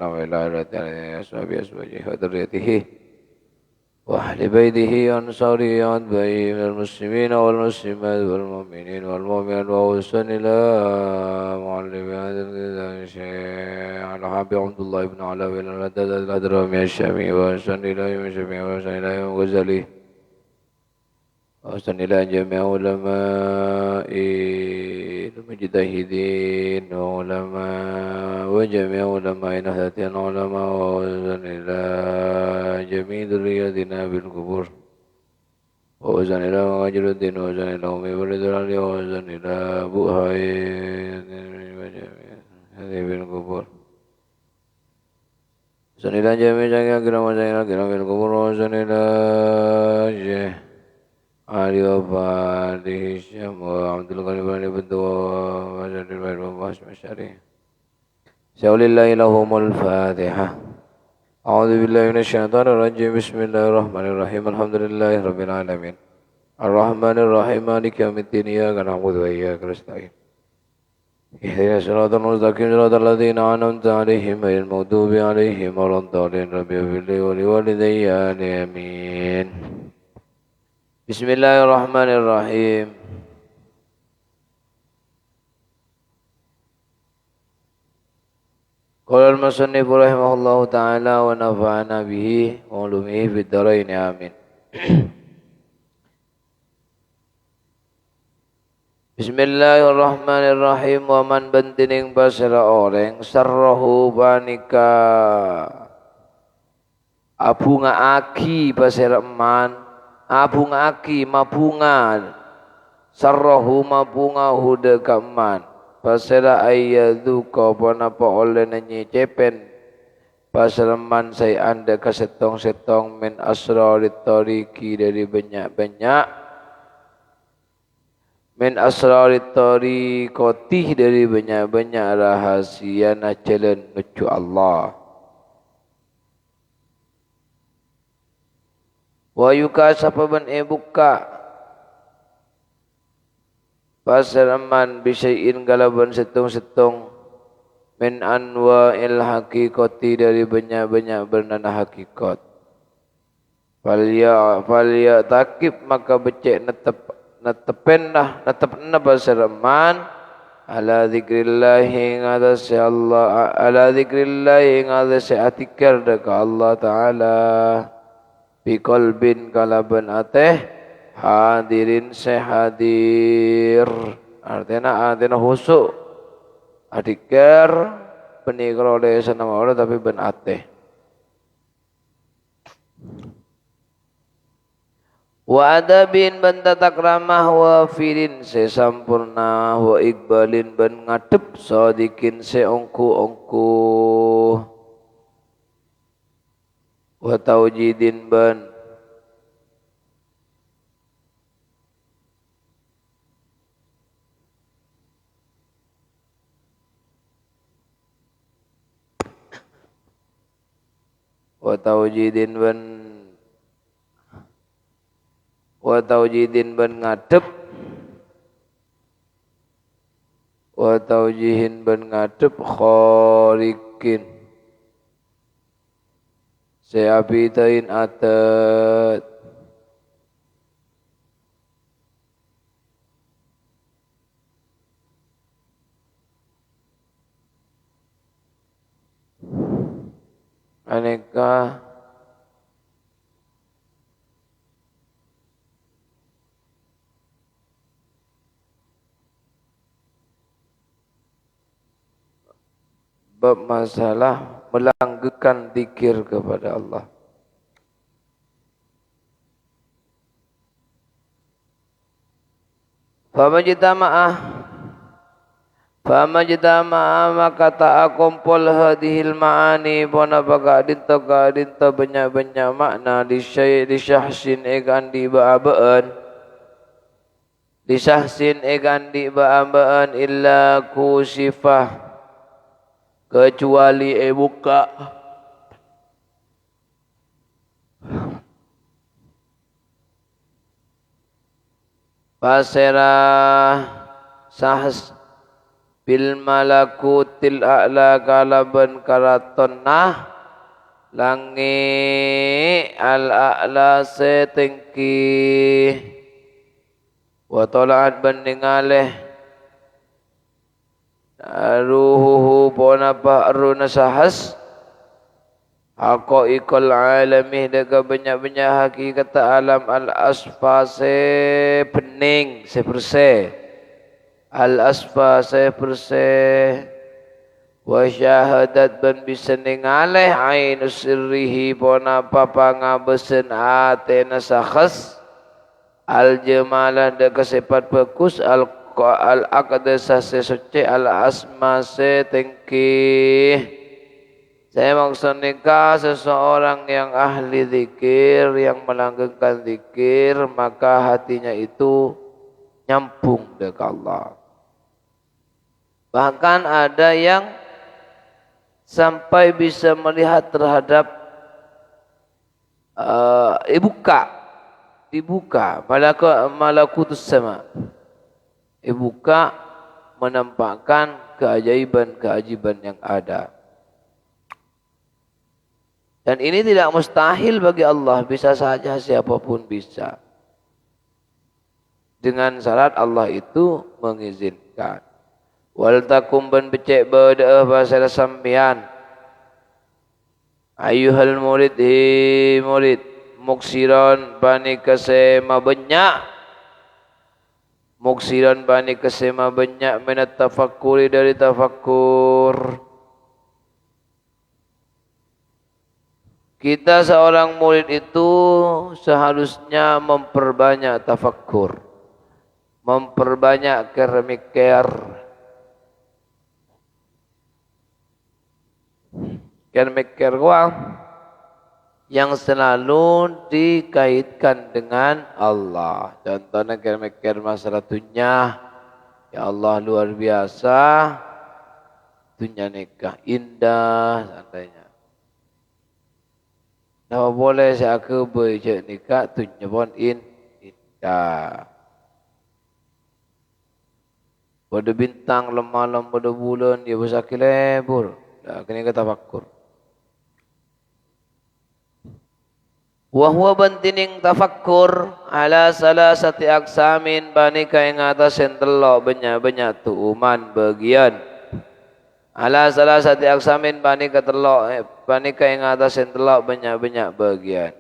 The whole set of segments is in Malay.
إلى أصحابه أزواجه وذريته وأهل بيته وأنصاره وأتباعه من المسلمين والمسلمات والمؤمنين والمؤمنات وأحسن إلى معلم هذا الكتاب الشيخ الحافظ عبد الله بن علاء بن الأدرمي الشامي وأحسن إلى يوم الشافعي وأحسن إلى يوم الغزالي وأحسن إلى جميع علماء المجتهدين وعلماء وجميع علماء نهضة العلماء وأحسن إلى جميع ذريتنا بالقبور وأحسن إلى مهاجر الدين وأحسن إلى أمي ولد العلي وأحسن إلى أبوهاي هذه بالقبور أحسن إلى جميع جميع كرام بالقبور وأحسن إلى علي وفاته الشام وعبد الغني بن بدو وجل البيت وباش مشاري سأول الله لهم الفاتحة أعوذ بالله من الشيطان الرجيم بسم الله الرحمن الرحيم الحمد لله رب العالمين الرحمن الرحيم مالك يوم الدين إياك نعبد وإياك نستعين اهدنا الصراط المستقيم صراط الذين أنعمت عليهم غير المغضوب عليهم ولا الضالين رب اغفر لي ولوالدي آمين Bismillahirrahmanirrahim. Qala al-musannif rahimahullahu ta'ala wa nafa'ana bihi wa ulumihi fid dharain amin. Bismillahirrahmanirrahim wa man bantining basara orang sarrahu banika abunga aki basara man abunga aki mabunga sarrahu mabunga huda kaman pasera ayyadzuka panapa oleh nanyi cepen pasalaman saya anda kasetong-setong min asrarit tariki dari banyak-banyak min asrarit tarikoti dari banyak-banyak rahasia na jalan menuju Allah. Wa yuka sapaban buka pasaraman bisayin galaban setong-setong min anwa'il haqiqati dari banyak-banyak bernana hakikat. Falya takib maka becek netepenlah pasaraman ala zikrillahi ngadasi Allah ala zikrillahi ngadasi atikar deka Allah Ta'ala bi qalbin kalaban ateh hadirin sehadir artinya husuk adikar penikro oleh senama Allah tapi ben ateh wa adabin ben tatak ramah wa firin sesampurna wa ikbalin ben ngadep sadikin seongku-ongku wa taujidin ban wa taujidin ban ngadep wa taujihin ban ngadep kharikin seabitain atat aneka bab masalah melanggekan zikir kepada Allah. Fama jitama'a maka ta'akumpul hadihil ma'ani pona baka dinta banyak-banyak makna di syahsin egandi ba'abaan di syahsin egandi ba'abaan illa kusifah kecuali buka pasera sahas bil malakutil a'la kalaban karaton nah langit al-a'la setinggi wa tala'at banding aleh ruhuhu ponapa aruna sahas haqaiqal alamih daga banyak-banyak hakikat alam al-asfa sepening seperse al-asfa seperse wa syahadat ban bisa ningaleh ainus sirrihi ponapa pangabesen atena sakhas al-jamalah daga sifat bagus al-aqdasa sesuci al-asma setengki. Saya maksud nikah seseorang yang ahli zikir, yang melanggengkan zikir, maka hatinya itu nyambung dengan Allah. Bahkan ada yang sampai bisa melihat terhadap dibuka malakutus sama. Dibuka menampakkan keajaiban-keajaiban yang ada. Dan ini tidak mustahil bagi Allah, bisa saja siapapun bisa. Dengan syarat Allah itu mengizinkan. Wal takum ban becek bada bahasa sampian. Ayuhal murid hi murid muksiran bani kasema banyak. Muksiran bani kasema banyak minat tafakkuri dari tafakkur. Kita seorang murid itu seharusnya memperbanyak tafakkur, memperbanyak mikir. Mikir yang selalu dikaitkan dengan Allah. Contohnya mikir masalah dunia, ya Allah luar biasa, dunia nikah indah, seandainya. Nah, boleh saya ke berjek nikah tunya pun indah. Pada bintang lemah pada bulan dia bersaki lebur. Dah kena kata tafakkur. Wa huwa bantining tafakkur ala salasati aqsamin bani ka ing atas entelok banyak-banyak tuuman bagian. Ala salasati aqsamin bani ka telok bani ka ing atas entelok banyak-banyak bagian.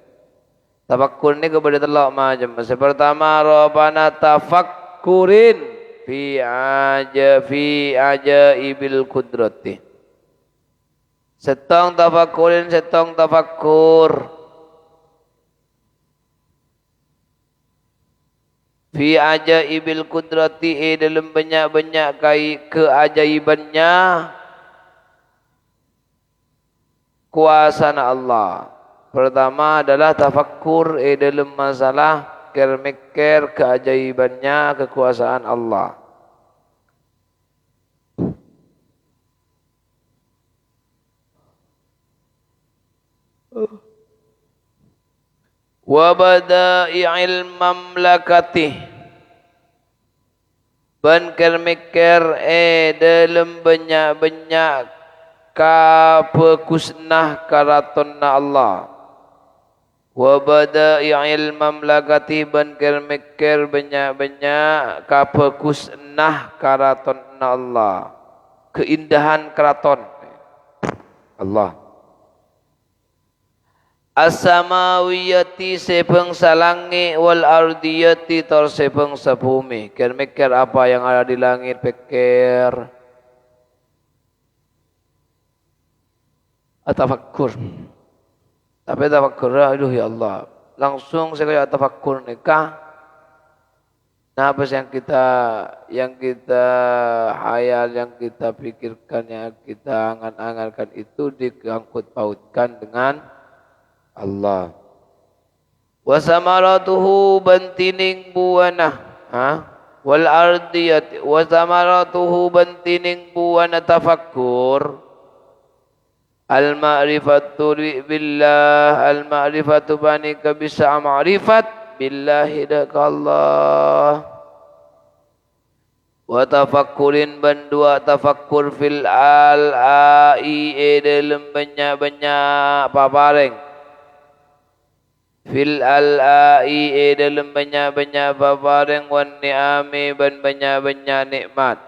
Tafakkur ni kepada telok macam. Pertama robana tafakkurin fi aja ibil kudrati. Setong tafakkurin setong tafakkur. Fi ajaibil kudrati dalam banyak-banyak keajaibannya kuasa Allah. Pertama adalah tafakkur dalam masalah mikir keajaibannya kekuasaan Allah. Wa bada'i'il mamlakati ban mikir dalam banyak-banyak kapekusnah karatonna Allah. Wa bada'i'il mamlakati ban mikir banyak-banyak kapekusnah karatonna Allah. Keindahan keraton Allah. As-samawiyati sebangsa langit wal ardiyati tor sebangsa bumi. Mikir apa yang ada di langit, pikir tafakkur. Tapi tafakkur, aduh ya Allah, langsung saya kayak tafakkur nikah. Nah, apa yang kita hayal, yang kita pikirkan, yang kita angan-angankan itu diangkut pautkan dengan Allah. Wa samaratuhu bantining buana wal ardiyati wa samaratuhu bantining buana tafakkur al ma'rifatu billah al ma'rifatu bani ka bisa ma'rifat billahi dak Allah Wa tafakkurin bandua tafakkur fil al-ai dalam banyak-banyak paparing. Fil al-ai dalam banyak-banyak paparing wan ni'ami ban banyak-banyak nikmat.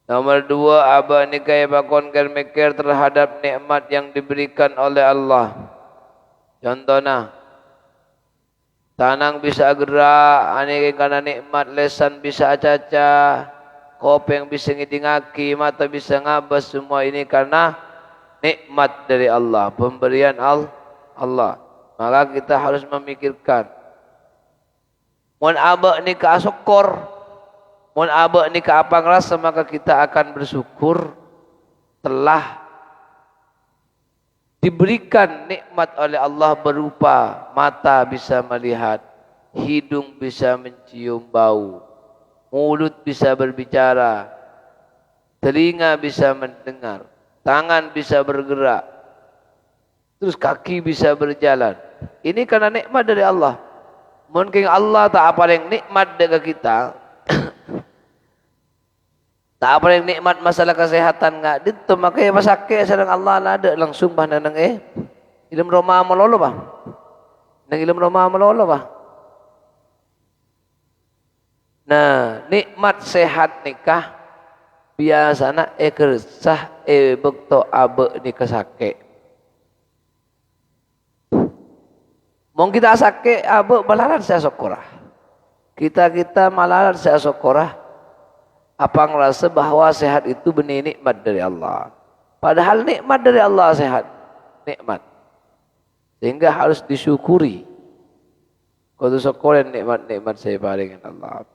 Nomor dua, abah ni kaya bakon mikir terhadap nikmat yang diberikan oleh Allah. Contohnya, tanang bisa gerak, ani karena nikmat, lesan bisa acaca, kopeng bisa ngidingaki, mata bisa ngabas, semua ini karena nikmat dari Allah, pemberian Allah. Maka kita harus memikirkan, mun abah ni keasokor, mun abah ni ke apang rasa, maka kita akan bersyukur telah diberikan nikmat oleh Allah berupa mata bisa melihat, hidung bisa mencium bau, mulut bisa berbicara, telinga bisa mendengar, tangan bisa bergerak, terus kaki bisa berjalan. Ini karena nikmat dari Allah. Mungkin Allah tak apa yang nikmat dengan kita. Tak apa yang nikmat masalah kesehatan enggak ditu makanya masake sedang Allah ada langsung bah nang ilmu Roma melolo bah. Nang ilmu Roma melolo bah. Nah, nikmat sehat nikah biasana kersah bekto abe ni kesake. Mong kita sake abe balaran saya sokorah. Kita malaran saya sokorah. Apa ngerasa bahwa sehat itu benih nikmat dari Allah. Padahal nikmat dari Allah sehat. Nikmat. Sehingga harus disyukuri. Kau syukurin nikmat-nikmat saya paringin Allah.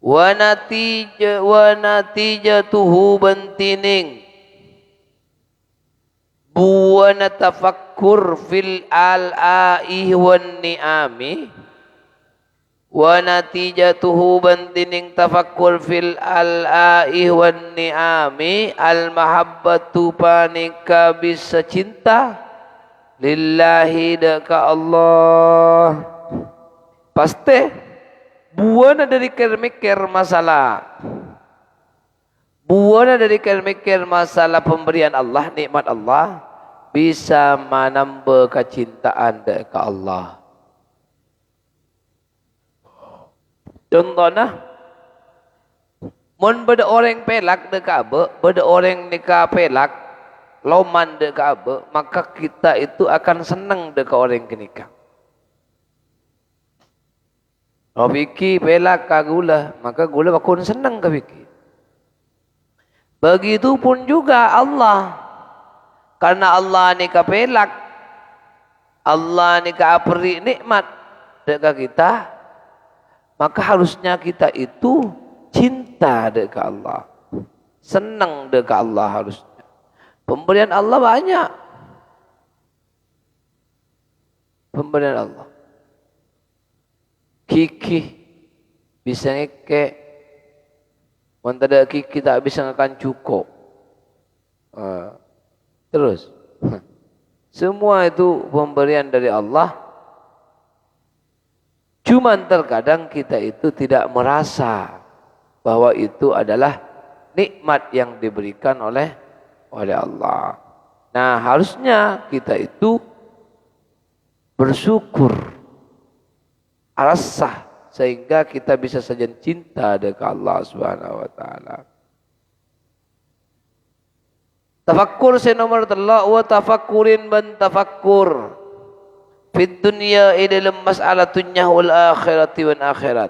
Wa natijatuhu bantining. Buana tafakkur fil al-ai wan ni'ami wa natijatuhu bantining tafakkur fil al-ai wan ni'ami al-mahabbatu panika bisa cinta lillahi daka Allah. Pasti buana dari mikir masalah, buana dari mikir masalah pemberian Allah, nikmat Allah bisa menambah kecintaan ke Allah. Contohnya, mun beda orang pelak dek abe, beda orang nikah pelak, loman dek abe, maka kita itu akan senang dek orang kenikah. Oh Biki pelak kagula, maka gula bakun senang ke Biki. Begitupun juga Allah. Karena Allah ni kapelak, Allah ni kaperi nikmat dekat kita, maka harusnya kita itu cinta dekat Allah, senang dekat Allah harusnya. Pemberian Allah banyak, pemberian Allah. Kiki bisa ngeke, wanita ada kiki tak bisa ngakan cukup. Terus, semua itu pemberian dari Allah. Cuman terkadang kita itu tidak merasa bahwa itu adalah nikmat yang diberikan oleh Allah. Nah, harusnya kita itu bersyukur, rasa sehingga kita bisa saja cinta dengan Allah Subhanahu wa taala. Tafakkur nomor telak wa tafakkurin ban tafakkur fid dunya dalam masalah dunya wal akhirati wan akhirat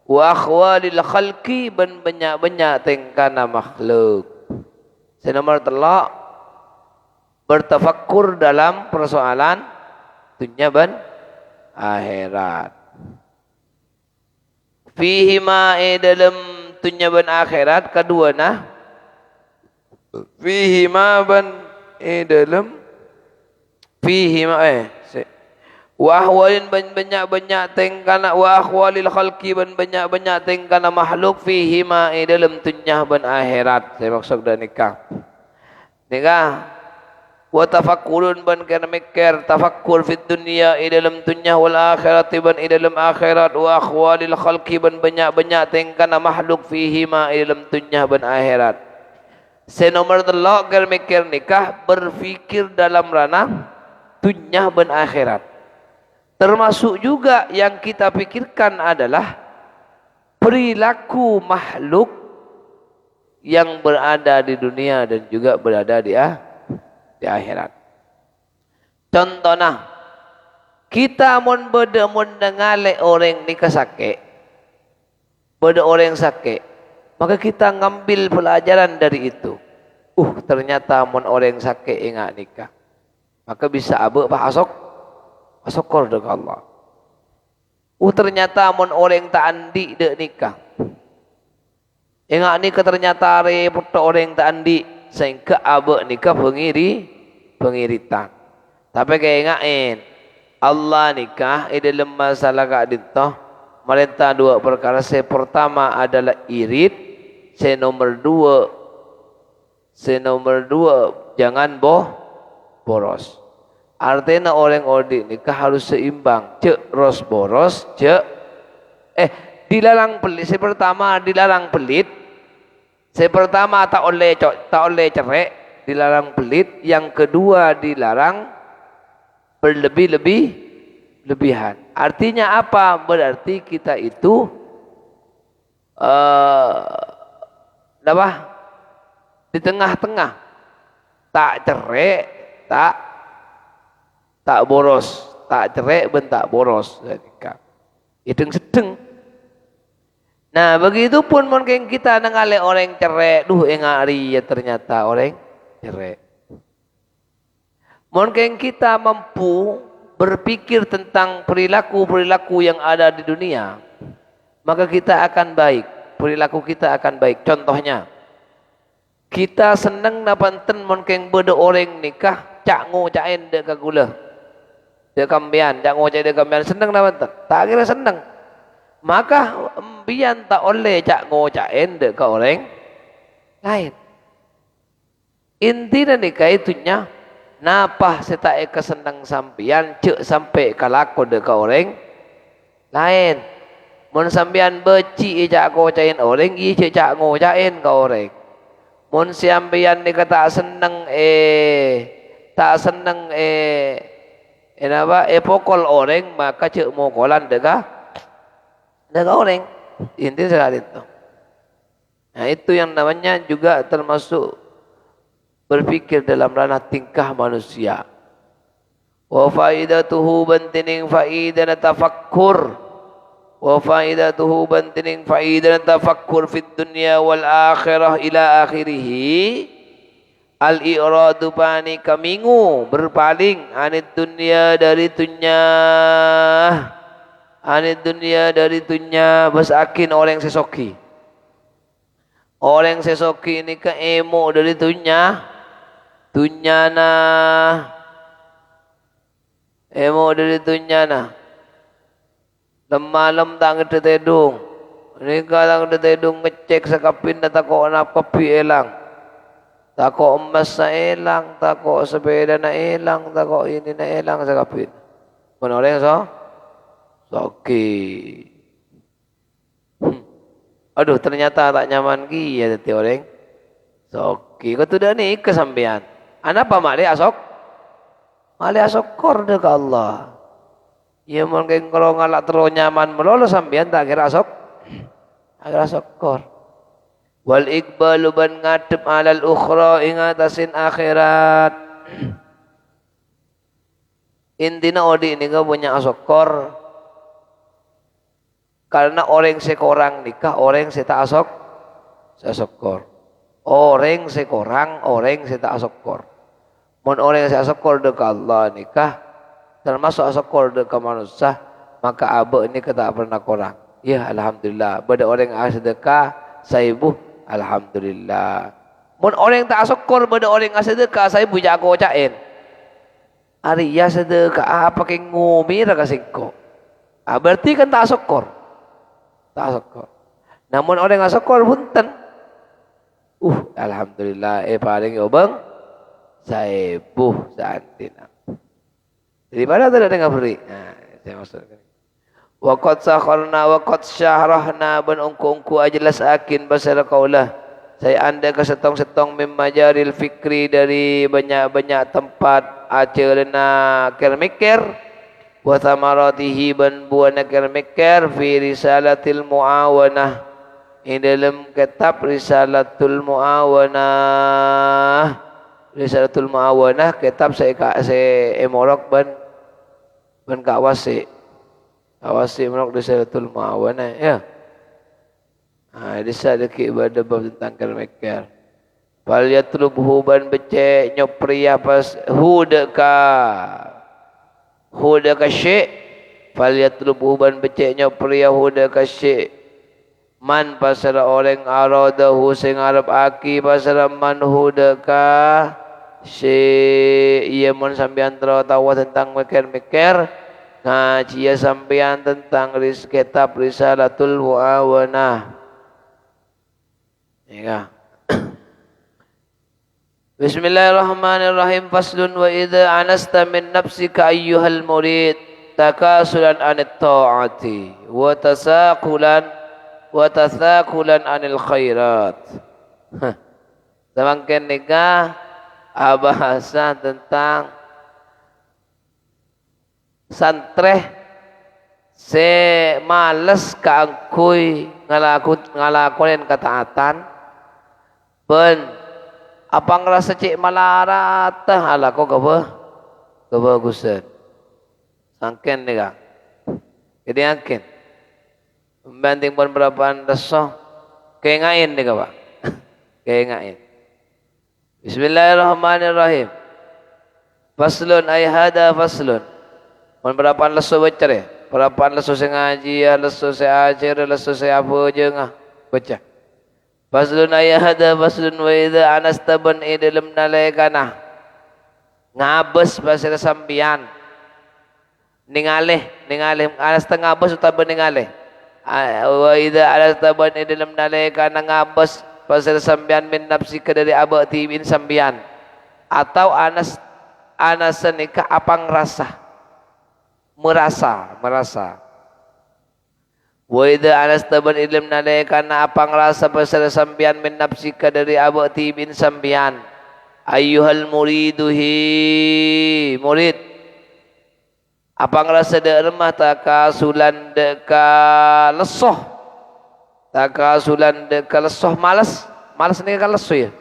wa akhwalil khalqi ban banyak-banyak tengkana makhluk. Nomor telak bertafakkur dalam persoalan dunya ban akhirat. Fihi ma dalam dunya ban akhirat kedua nah fihi ma ban dalam fihi ma wa ahwalin banyak-banyak tengkana wa ahwalil khalqi ban banyak-banyak tengkana makhluk fihi ma dalam dunya ban akhirat. Saya maksud dah nikah Wa tafakkurun ban kana mikir tafakkur fid dunya dalam dunya wal akhirat ban dalam akhirat wa akhwalil khalqi ban banyak-banyak tingkana makhluk fihi ma dalam dunya ban akhirat. Senomor telok ker mikir nikah berfikir dalam ranah dunya ban akhirat. Termasuk juga yang kita pikirkan adalah perilaku makhluk yang berada di dunia dan juga berada di akhirat. Contohnya, kita mun beda mun dengale orang nikah sakit, beda orang sakit, maka kita ngambil pelajaran dari itu. Ternyata mun orang sakit ingat nikah, maka bisa abe pak asokor dengan Allah. Ternyata mun orang tak andi dek nikah, ingat nikah ternyata repot orang tak andi, sehingga abe nikah pengiritan. Tapi kayak ingatin Allah nikah dalam masalah kadito merintah dua perkara. Saya pertama adalah irit, saya nomor dua jangan boros. Artinya orang nikah harus seimbang. Cek ros boros, dilarang pelit. Saya pertama dilarang pelit. Saya pertama tak oleh cerai, dilarang pelit. Yang kedua dilarang berlebihan. Artinya apa? Berarti kita itu di tengah-tengah, tak cerai, tak boros, tak cerai ben tak boros. Itu sedeng. Nah, begitu pun mungkin kita nengale orang cerai, engari ya ternyata orang cerai. Mungkin kita mampu berpikir tentang perilaku-perilaku yang ada di dunia, maka kita akan baik, perilaku kita akan baik. Contohnya, kita senang napanten mungkin beda orang nikah, cak ngocain dek gula. Dia kambian, jangan ngoceh dia kambian, senang nama tak kira senang. Maka embian tak oleh cak ngocain dek ke orang lain. Intinya nikah itunya, napa saya tak senang sampian cek sampai kalako dek ke orang lain. Mun sampian beci cak ngocain orang, cak ngocain ke orang. Mun sampian nikah tak senang pokol orang, maka cek mokolan deka orang. Intinya sekali itu. Nah, itu yang namanya juga termasuk berpikir dalam ranah tingkah manusia. Wa faidatuhu bantining faidan tafakkur. Wa faidatuhu bantining faidan tafakkur fid dunya wal akhirah ila akhirih. Al-i'radu bani kamingu berpaling anid dunia dari dunia besakin orang sesoki. Orang sesoki ini ke emo dari dunia emo dari dunia malam tak ngetedung ini kadang ngetedung ngecek sekapin na tako napa pi elang. Tako emas na elang, tako sepeda na elang, tako ini na elang sa kapit. Mana orang soki. Aduh, ternyata tak nyaman ki ya tadi orang soki. Kau tu dah ni kesampian. Anak apa mak dia asok? Mak dia asok kor dek Allah. Ya mungkin kalau ngalak terlalu nyaman melolo sampian tak kira asok, agar asok kor. Wal iqbalu ban ngadep alal ukhra ingatasin akhirat. Intina odi ini punya asokor. Karena orang sekorang nikah, orang seta asokor. Orang sekorang, orang seta asokor. Mun orang seta asokor dek Allah nikah, termasuk asokor dek manusia, maka abe ini kita pernah korang. Ya alhamdulillah. Pada orang sedekah, saibuh. Alhamdulillah. Mun orang tak syukur pada orang sedekah, saya punya aku cain. Hari ya sedekah pakai ngumi raga singko. Berarti kan tak syukur. Tak syukur. Namun orang tak syukur punten. Alhamdulillah paling obeng Saibuh santina. Jadi pada tidak dengar beri. Nah, saya maksudkan. Waqad sakharna waqad syahrahna ban ungku-ungku ajelas akin basara kaulah. Saya anda ke setong-setong memajaril fikri dari banyak-banyak tempat acerna kermikir wa thamaratihi ban buana kermikir fi risalatil muawanah in dalam kitab risalatul muawanah kitab saya emorok ban kawasi menok risalatul muawanah ya. Di saat dekik pada bab tentang kermikir. Fal yatlubhu ban becek nyopriya pas hudaka syek. Fal yatlubhu ban becek nyopriya hudaka syek. Man pasara orang aradahu sing arep aki pasara man hudaka syek. Ia mun sampean tahu tentang mikir-mikir ngaji ya sampean tentang kitab risalatul muawanah. Ya. Bismillahirrahmanirrahim. Faslun wa idza anasta min nafsika ayyuhal murid takasulan anit ta'ati wa tasaqqulan anil khairat. Samangken nikah bahasa tentang santreh se males kaangkuy ngalakonin ketaatan ben apa ngerasa cik malarat ala kok kebagusan sangken ni kak jadi yakin membanding pun berapaan resah kengain ni kak pak kengain. Bismillahirrahmanirrahim. Faslun ay hada faslun pun berapaan lesu baca berapaan lesu sengaji lesu seajar lesu seapa je ngah baca. Faslun ayah hada faslun wa idza anastaban dalam nalaikana ngabes pasir sambian ningalih anasta ngabes utawa ningalih wa idza anastaban dalam nalaikana ngabes pasir sambian min nafsika dari abati bin sambian atau anasanika apa merasa wa idza anastaban ilm nalai kana apa ngerasa pasal sambian min nafsika dari abati bin sambian ayyuhal murid apa ngerasa de remah takasulan deka lesoh malas ni kan lesoh ya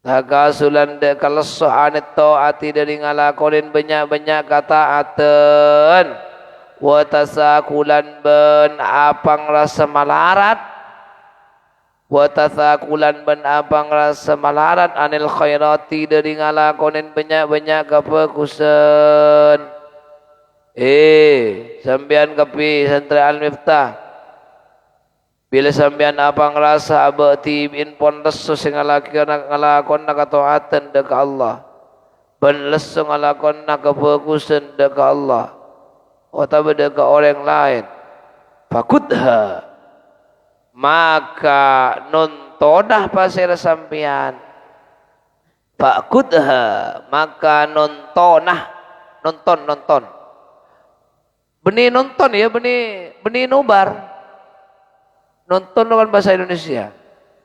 takasulan deka lesoh anit taati dari ngalakonin banyak-banyak kataatan wa tasakulan ben apang rasa malarat anil khairati dari ngalakonin banyak-banyak kebagusan. Sambian kapi santri al-miftah bila sambian apang rasa abati bin pon lesu sing ngalakon kataatan deka Allah ben lesu ngalakon kebagusan deka Allah atau ke orang lain fakudha maka nontonah pasir sampian fakudha maka nonton benih nonton ya benih nubar nonton bukan bahasa Indonesia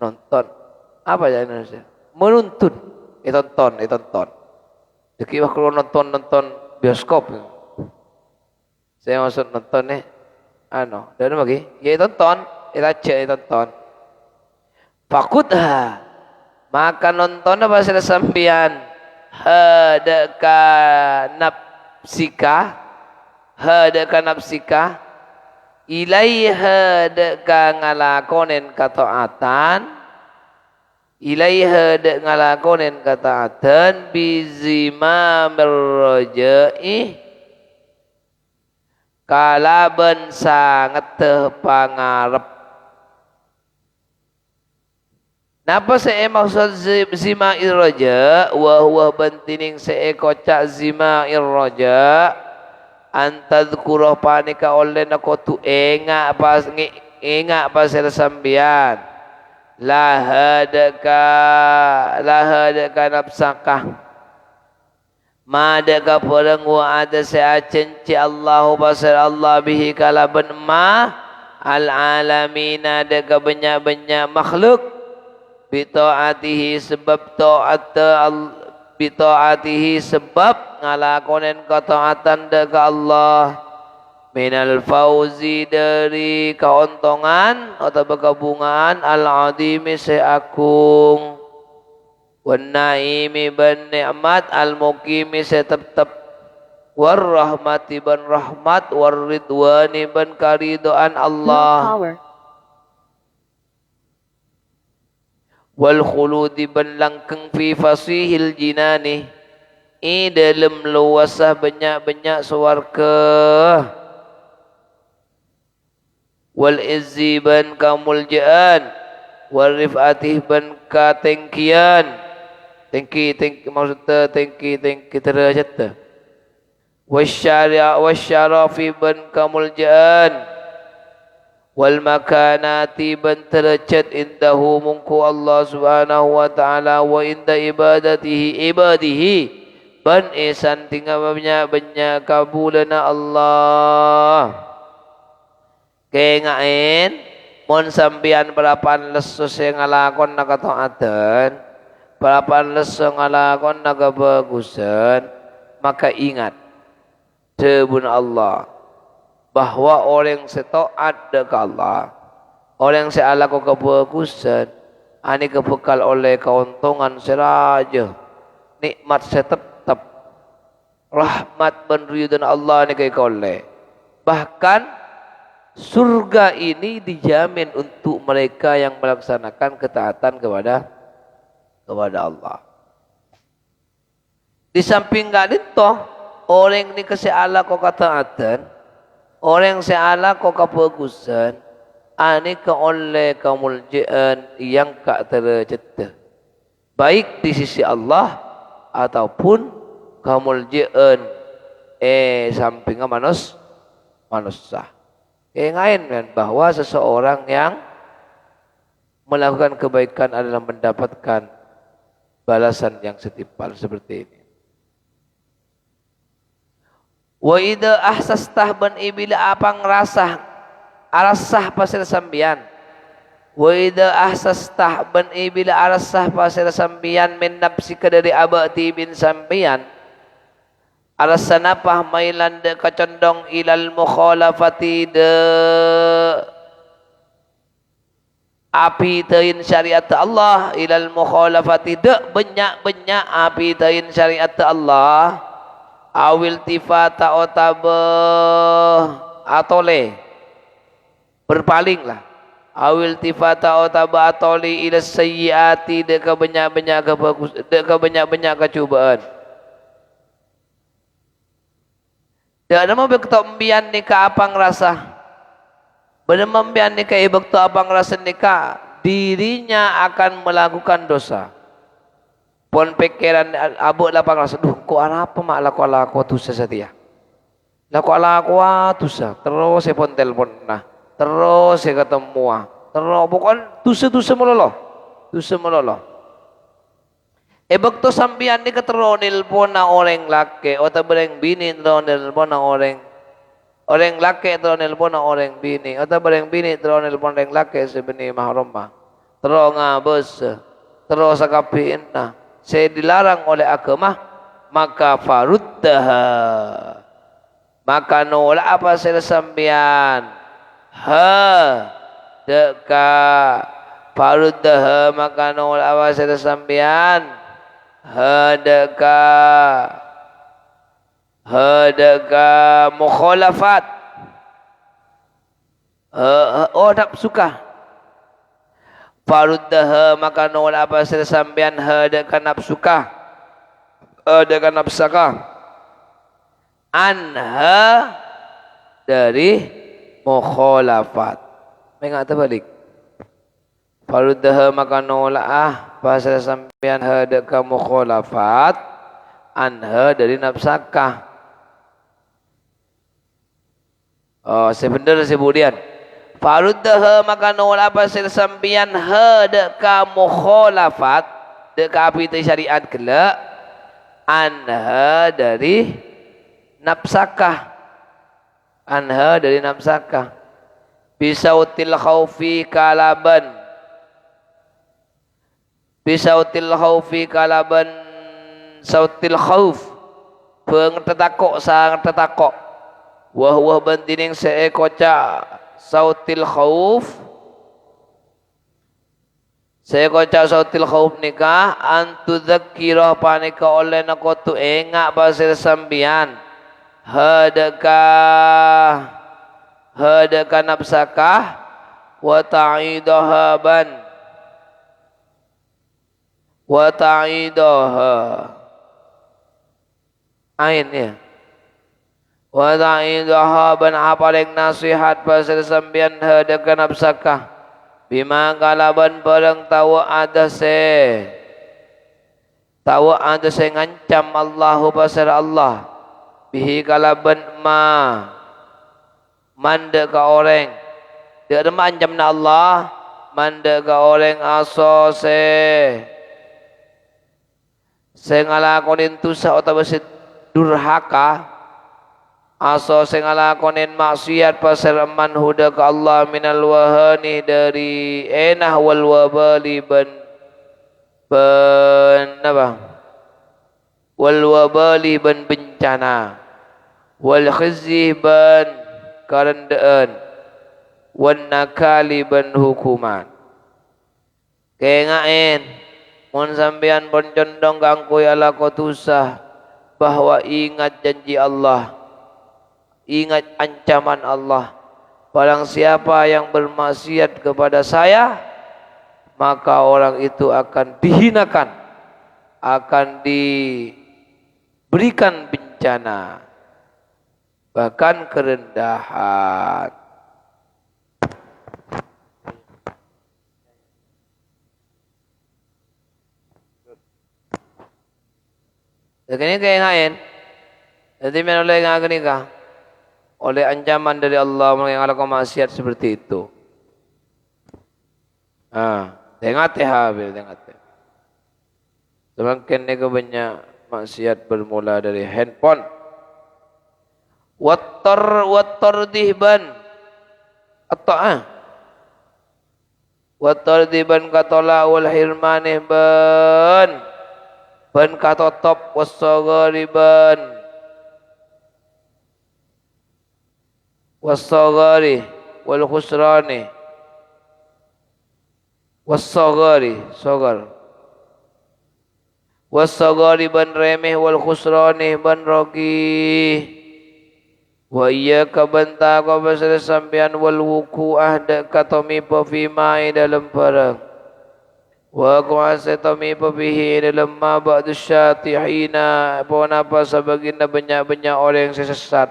nonton apa ya Indonesia menuntun itonton jadi kalau nonton bioskop saya maksud nonton nih dan bagi ya tonton tonton fakudha maka nonton apa sila sampian hadaka nafsika ilaiha deka ngalakonin kataatan bizimamir rajai kalaban sangat pangarep. Napa saya maksud zima'ir raja wa huwa bantining saya kocak zima'ir raja antadhkurah panika oleh nako tu enga pas saya sambian lahadaka nafsaka madaka perenggu ada seacenci Allahu basar Allah bihi kalaban ma al-alamina deka banyak-banyak makhluk bitaatihi sebab bitaatihi sebab ngalakonen ketaatan deka Allah minal fauzi dari keuntungan atau berkabungan al-azimi seagung wan naimi ban nikmat al-muqimi setep-tep war rahmati ban rahmat war ridwani ban karidaan Allah wal khuludi ban langkeng fi fasihil jinani dalam luasah banyak-banyak swarga wal izzi ban kamuljaan wal rifatih ban katengkian tengki maksudnya tengki terjata wasyarafi ban kamuljaan wal makanati ban terjat indahu mungku Allah subhanahu wa ta'ala wa inda ibadihi ban ihsan tinggal banyak kabulana Allah kengain mon sambian berapan lesu sing ngalakon nakataatan berapan lesu ngalakon nagabagusan maka ingat debun Allah bahwa orang setaat dekat Allah orang sealako kebagusan ani kebekal oleh keuntungan seraja nikmat setetap rahmat dan Allah ni kaya bahkan surga ini dijamin untuk mereka yang melaksanakan ketaatan kepada Allah. Di samping itu, orang ini keseala kau ketaatan, orang seala kau kebagusan, ani ke oleh kemuliaan yang tak terjata. Baik di sisi Allah ataupun kemuliaan sampingnya manusia. Yang lain bahwa seseorang yang melakukan kebaikan adalah mendapatkan balasan yang setimpal seperti ini. Wa idza ahsastah ban ibila apang rasah arasah pasir sambian. Wa idza ahsastah ban ibila arasah pasir sambian min nafsika dari abati bin sambian. Alasan apa mailan de kacondong ilal mukhalafati de api tain syariat Allah ilal mukhalafati de banyak api tain syariat Allah awil tifata otabe atole berpalinglah awil tifata otabe atoli ila sayyiati de banyak-banyak kebagus de banyak-banyak kecubaan. Dan nama bekto mbian nika apang rasa. Benar mbian nika ibekto apang rasa nika dirinya akan melakukan dosa. Pon pikiran abu lapang rasa, duh kok apa mak laku dosa setia. Laku dosa. Terus saya pon telepon nah. Terus saya ketemu. Terus bukan dosa meloloh. Dosa meloloh. Bekto sambian ni keteronil pun na orang laki atau bereng bini teronil pun na orang laki teronil pun na orang bini atau bereng bini teronil pun orang laki sebeni mahrumah teronga bos terus akapiin na saya dilarang oleh agama maka faruddaha maka nolak apa saya sambian deka faruddaha maka nolak apa saya sambian hadaka mukhalafat tak suka faruddaha maka nolak apa sampean hadaka nafsuka hadaka nafsaka anha dari mukhalafat mengata balik faruddaha maka nolak pasal sampean hadaka mukhalafat anha dari nafsakah sebenarnya sebudian Faruddaha maka nolak pasir sampian deka mukhalafat deka api syariat kelak anha dari nafsakah bisautil khaufi kalaban sautil khauf pengetetakok sang tetakok wah bantining seekoca sautil khauf sautil khauf nikah antu dzakirah panika oleh nakotu engak pasir sambian hadaka nafsakah wa ta'idaha ain ya wa ta'idaha ban apaling nasihat pasir sambian hadaka nafsakah bima kalaban barang tahu ada se ngancam Allahu pasir Allah bihi kalaban manda ka orang dia ada mancam na Allah manda ka orang aso se ngalakonin tusa utawa se durhaka aso se ngalakonin maksiat pasir man huda ka Allah minal wahani dari enah wal wabali ban bencana wal khizih ban karendaan wan nakali ban hukuman kengaen mun sampean pun condong kangku ala kotusah bahwa ingat janji Allah, ingat ancaman Allah. Barang siapa yang bermaksiat kepada saya, maka orang itu akan dihinakan, akan diberikan bencana, bahkan kerendahan. Begini kayak ngain. Jadi menoleh ngagani kah? Oleh ancaman dari Allah yang ala maksiat seperti itu. Dengat ya, dengat. Semakin banyak maksiat bermula dari handphone. Wattar dihban atau wattar dihban katola wal hirmanih ban katotop wasagari wal khusrani wasagari ban remeh wal khusrani ban rogi wa iyyaka banta ka basar sampean wal wuku ahda katomi pafimai dalam barang wa kuasatomi pabihi dalam ma ba'du syatihina pon apa sebagina banyak-banyak orang yang sesat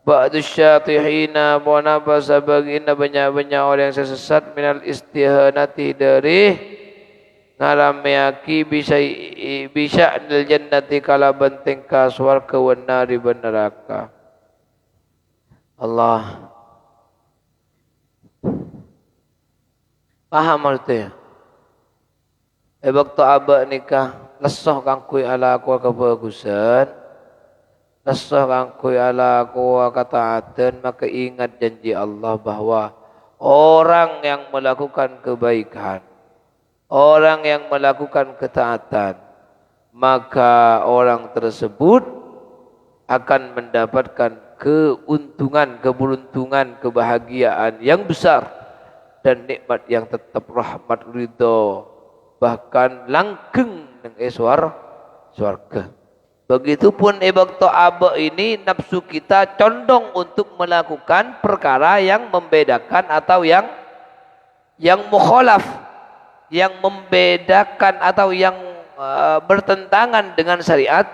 ba'du syatihina pon apa sebagina banyak-banyak orang yang sesat minal istihanati dari ngalameaki bisa dal jannati kala benteng ka swarga wan nari ban neraka. Allah paham artinya. Waktu abak nikah lesoh kangkui ala aku kebagusan, lesoh kangkui ala aku ketaatan, maka ingat janji Allah bahwa orang yang melakukan kebaikan, orang yang melakukan ketaatan, maka orang tersebut akan mendapatkan keuntungan, keberuntungan, kebahagiaan yang besar dan nikmat yang tetap rahmat ridho, bahkan langgeng dengan swarga. Begitupun waktu abak ini nafsu kita condong untuk melakukan perkara yang membedakan atau yang mukhalaf, yang membedakan atau yang bertentangan dengan syariat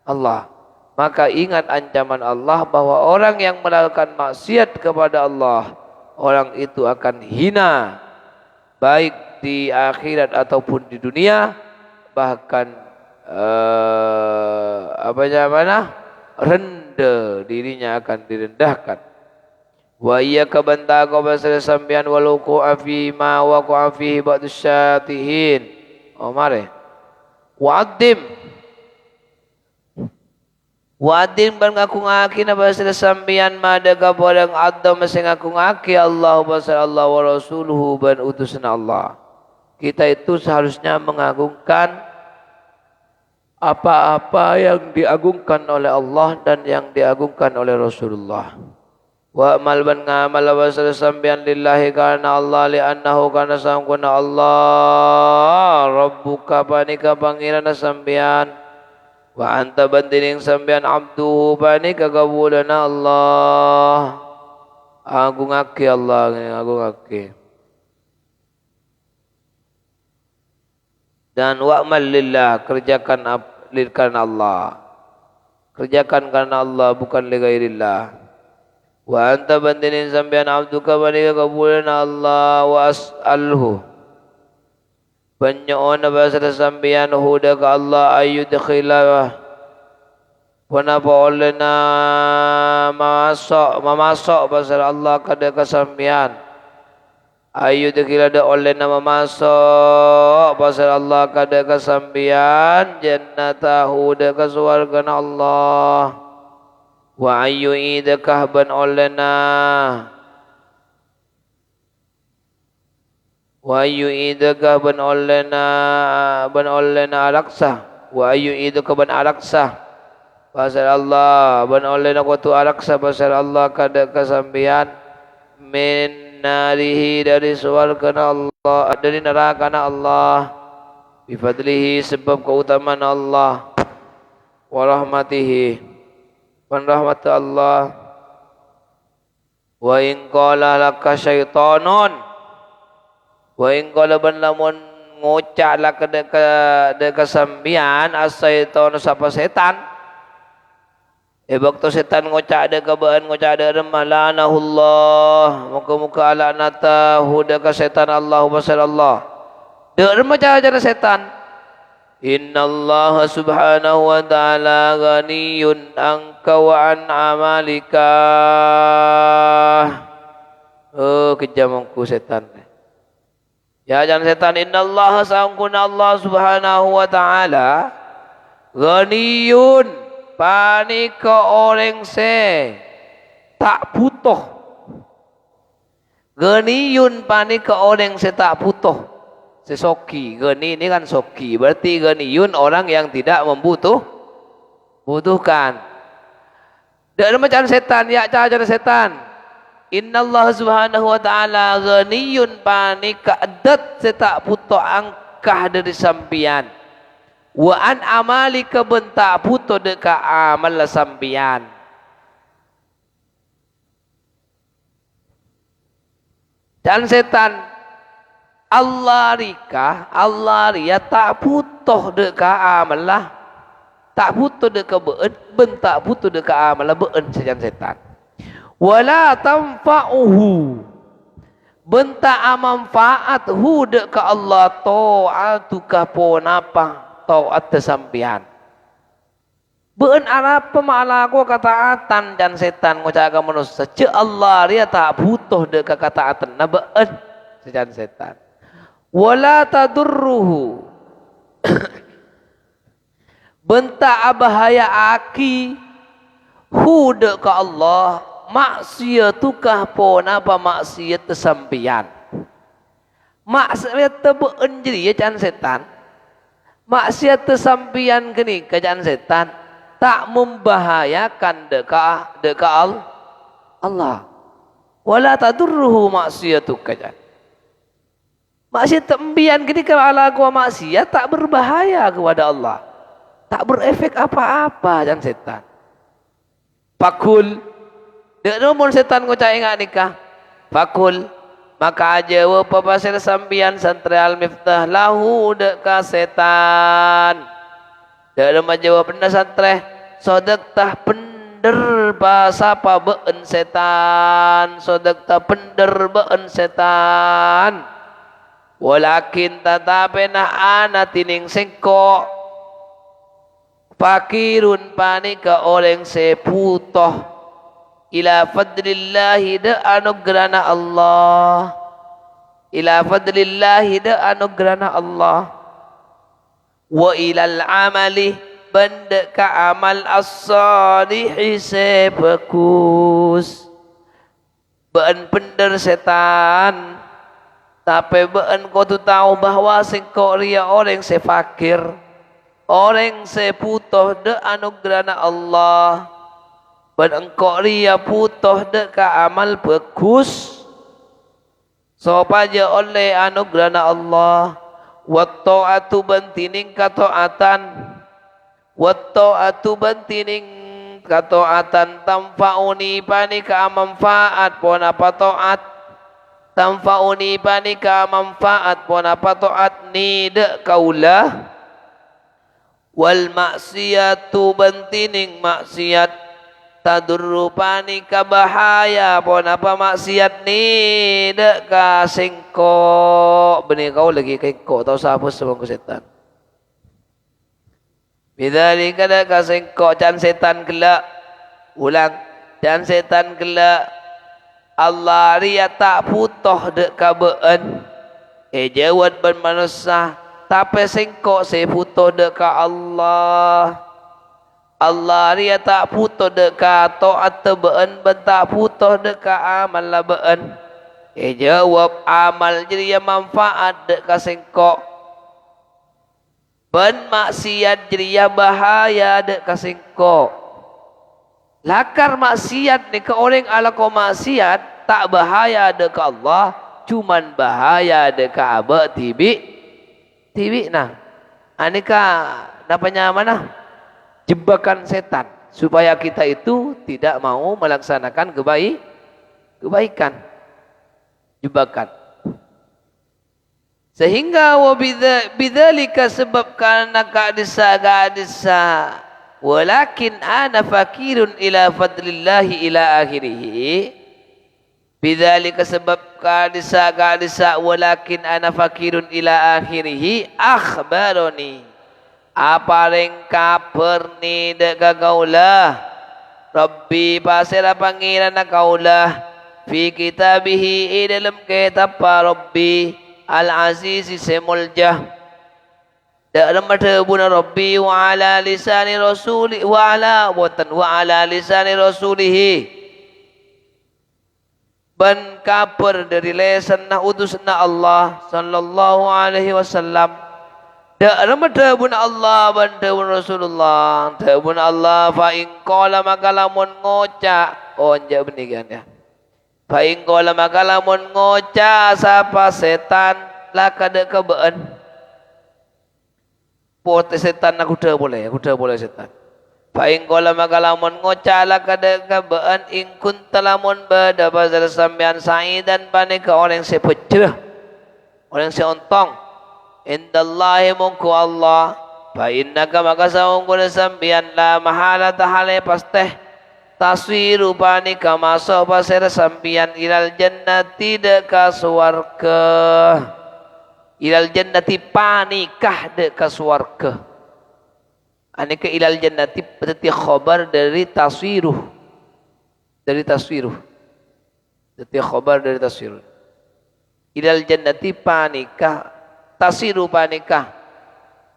Allah. Maka ingat ancaman Allah bahwa orang yang melakukan maksiat kepada Allah, orang itu akan hina baik di akhirat ataupun di dunia, bahkan rendah dirinya akan direndahkan. Wa iyyaka banta kau pasal sambian walau ku afi ma wa ku afi ba'du syatihin. Oh mare. Wa'adim. Wa'adim ban ngaku ngaki na pasal sambian madaga bodang adam masing ngaku ngaki Allah pasal Allah wa rasuluhu ban utusan Allah. Kita itu seharusnya mengagungkan apa-apa yang diagungkan oleh Allah dan yang diagungkan oleh Rasulullah. Wa amal ban ngamal wasal sambian lillahi karena Allah li'annahu karena sangkuna Allah rabbuka panika pangiran sambian wa anta bandining sambian abduhu panika kabulana Allah agungake Allah agungake dan wa amal lillah kerjakan karena Allah kerjakan karena Allah bukan li ghairillah. Wa anta bandinin sambian abduka banika kabulan Allah wa as'alhu banyoon na basa sambian huda ka Allah ayyudkhila wanapa oleh na mamasok pasal Allah kada kasambian ayyudkhila da oleh na mamasok pasal Allah kada kasambian jannatahu da kaswargan Allah wa ayyuidakah ban olena wa ayyuidakah ban olena alaksa wa ayyuidakah ban alaksa pasal Allah ban olena kutu alaksa pasal Allah kada kasambian min narihi dari swarga Allah dari neraka Allah bifadlihi sebab keutamaan Allah wa rahmatihi rahmat Allah wa in qala laka syaitanun wa in qala ban lamun ngucak laka deka sambian as-syaitan sapa setan bakto setan ngucak deka baan ngucak ada remalanahullah muka-muka laknata hudaka setan Allah wasallallahu dek remaja cara setan. Innallaha subhanahu wa ta'ala ghaniyun anka wa an amalika. Oh kejamku setan. Ya jangan setan. Innallaha sangkun Allah subhanahu wa ta'ala ghaniyun panika orang se tak butuh. Ghaniyun panika orang se tak butuh. Sesoki, geni ini kan soki. Berarti geniyun orang yang tidak membutuhkan. Dan macam setan, ya cara setan. Innallaha subhanahu wa ta'ala geniyun panika adat setak puto angkah dari sampian. Wa an amalika bentak puto deka amal sampian. Dan setan Allah ria tak butuh deka amalah tak butuh deka beun bentak butuh deka amalah beun sejan setan wala tanfa'uhu bentak manfaat hu deka Allah ta'atuka ponapa ta'at sampian beun arapa ma'ala aku kataatan dan setan ngucaka manusia ce Allah ria tak butuh deka kataatan na beun sejan setan wala tadurruhu bentak bahaya aki huda ka Allah maksiatukah pon apa maksiat tesampian maksiat tebeun jadi ya can setan maksiat tesampian gini kajan setan tak membahayakan deka Allah wala tadurruhu maksiatuka jan maksiat tembian ketika ala gua maksiat tak berbahaya kepada Allah. Tak berefek apa-apa dan setan. Fakul. Dek nomor setan ngucap ingat nikah. Fakul. Maka aja wa papasir sambian santri al-miftah lahu deka setan. Dek nomor jawab benda santri. Sodak tah pender pasapa beun setan. Sodak tah pender beun setan. Walakin tatape na ana tining sengko pakirun panika oleng seputoh ila fadlillahi da anugerana Allah, ila fadlillahi da anugerana Allah, wa ilal amali benda ka amal as-salihi sebagus. Beun bener setan, tapi beun kau tu tahu bahwa singkau ria orang sefakir, orang seputoh de anugerana Allah, ben engkau ria putoh de ka amal bagus, sopaja oleh anugerana Allah. Wat ta'atu bantining kataatan, wat ta'atu bantining kataatan tamfauni panika manfaat pon apa taat, tamfauni panika manfaat pon apa taat ni de kaulah. Wal maksiatu bantining maksiat tadurru panika bahaya pon apa maksiat ni de ka sengko benih kau lagi kengko tahu siapa sebab setan. Bidzalika da ka sengko can setan gelak, ulang can setan gelak Allah ria tak putoh de ka beun jawat ban manusia tapi sengko se putoh de ka Allah. Allah ria tak putoh de ka taat beun ban tak putoh de ka amal la beun jawab amal jadi manfaat de ka sengko, ben maksiat jadi bahaya dek kasingko. Lakar maksiat ni ke orang ala ko maksiat tak bahaya dek ke Allah, cuman bahaya dek ke abah tibi nah. Anika dapatnya mana? Jebakan setan supaya kita itu tidak mau melaksanakan kebaikan. Jebakan. Sehingga bidzalika sebab karena kadisa walakin ana fakirun ila fadlillahi ila akhirih. Bidzalika sebab kadisa walakin ana fakirun ila akhirih akhbaroni apa reng kabar ni de gagaulah Rabbi pasira pangiran kaulah fi kitabihi dalam kitab Rabbi Al-Aziz semuljah dalam mata buna Rabbi wa ala lisani rasuli wa ala lisani rasulihi ban kabar dari lisan utusna Allah sallallahu alaihi wasallam dalam mata buna Allah ban buna Rasulullah buna Allah fa in qala maka lamun ngoca onja benikan ya. Paing kola maka lamun ngoca sapa setan lakade kebeun. Pote setan aku dah boleh setan. Paing kola maka lamun ngoca lakade kebeun ing kunta lamun bada bazal sampean saidan panika orang sepecah. Orang seontong. Indallahi mungku Allah. Fa innaka maka saungkul sampean la mahala tahale pasteh taswiru panika masuk pasir sampian ilal jannati deka suarga, ilal jannati panikah deka suarga. Anika ilal jannati berarti khabar dari taswiru, berarti khabar dari taswiru. Ilal jannati panikah, taswiru panikah.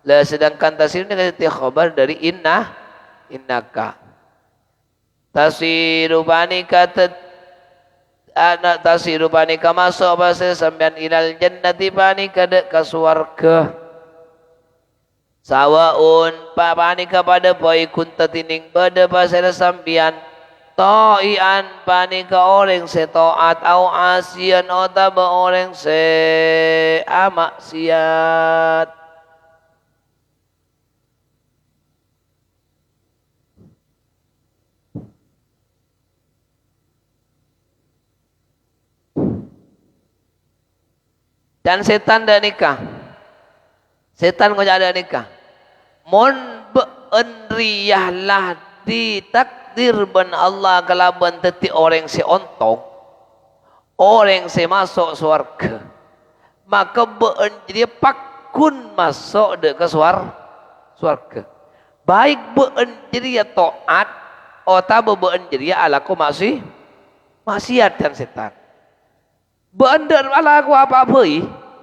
Lah sedangkan taswiru ini berarti khabar dari innaka. Tasiru panika anak tasiru panika masuk pasal sampean ilal jannati panika dek ke swarga. Sawaun panika pada boy kunta tining pada pasal sampean ta'ian panika orang se taat au asian otaba orang se amaksiat. Dan setan dah nikah. Setan kau ada nikah. Mon beenriyahlah ditakdir ben Allah kalaban teti orang seontong. Orang se masuk surga. Maka been jadi pakun masuk de ke surga. Baik been jadi taat Otaba beun jeria alaku maksiat dan setan. Beender alaku apa-apa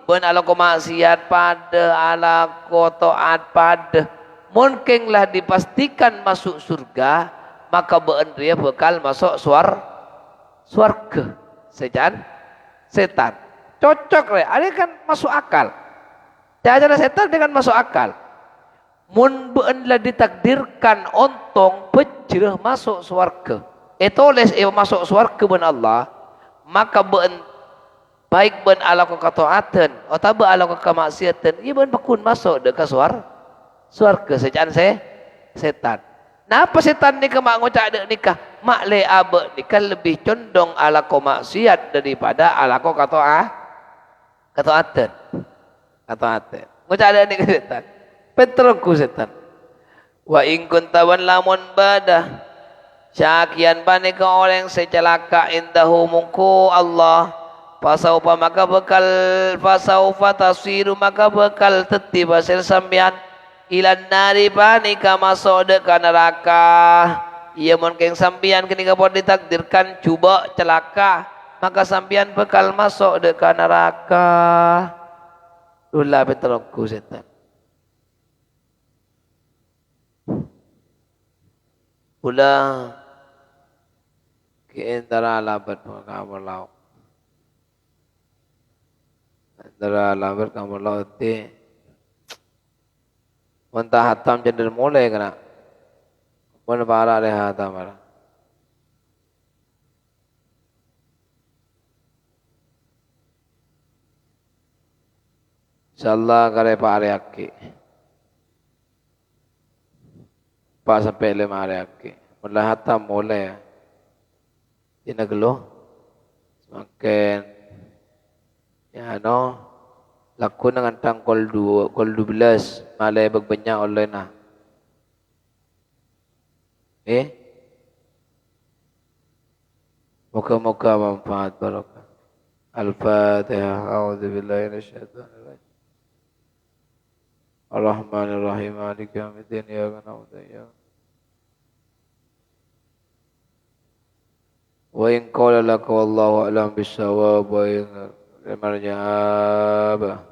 beun alaku maksiat pada alaku taat pada mungkinlah dipastikan masuk surga, maka beun dia bakal masuk surga. Setan cocok re, ada kan masuk akal. Cara setan dengan masuk akal. Mun beunlah ditakdirkan ontong pejreh masuk surga. Toles masuk surga beun Allah, maka beun baik beun ala ka kataatan atau beun ala ka kemaksiatan, ieu beun pakun masuk deuk ka surga sejaan setan. Napa setan ni kemak ngucak dek nikah? Mak le abe nikah lebih condong ala ko maksiat daripada ala ko kataatan. Ngucak dek nikah setan. Petrongku setan. Wa in kuntawan lamun badah syakian bani ka orang secelaka indahu mungku Allah fasaufa maka bekal fasaufa tasiru maka bekal teti basil sambian ilan nari bani ka masuk dek neraka. Ia mungkin sambian ketika boleh ditakdirkan cuba celaka, maka sambian bekal masuk dek neraka. Ulah betrongku setan. Ulah antara labat kamar laut. Antara labat kamar laut ti mentah hatam jendel mulai kena. Mun para le hatam para. Insyaallah kare pare akki. Pak sampai le mare akki. Mun hatam mulai inaglo semakin ya no laku dengan tangkol 12 malai berbanyak online nah. Moga-moga manfaat barokah. Al-Fatihah. A'udzubillahi minasyaitonir rajim. Ar-Rahmanir Rahim. Maliki yaumiddin. Iyyaka na'budu wa iyyaka wa in qala laka wallahu a'lam bis-shawab wa in marja'aba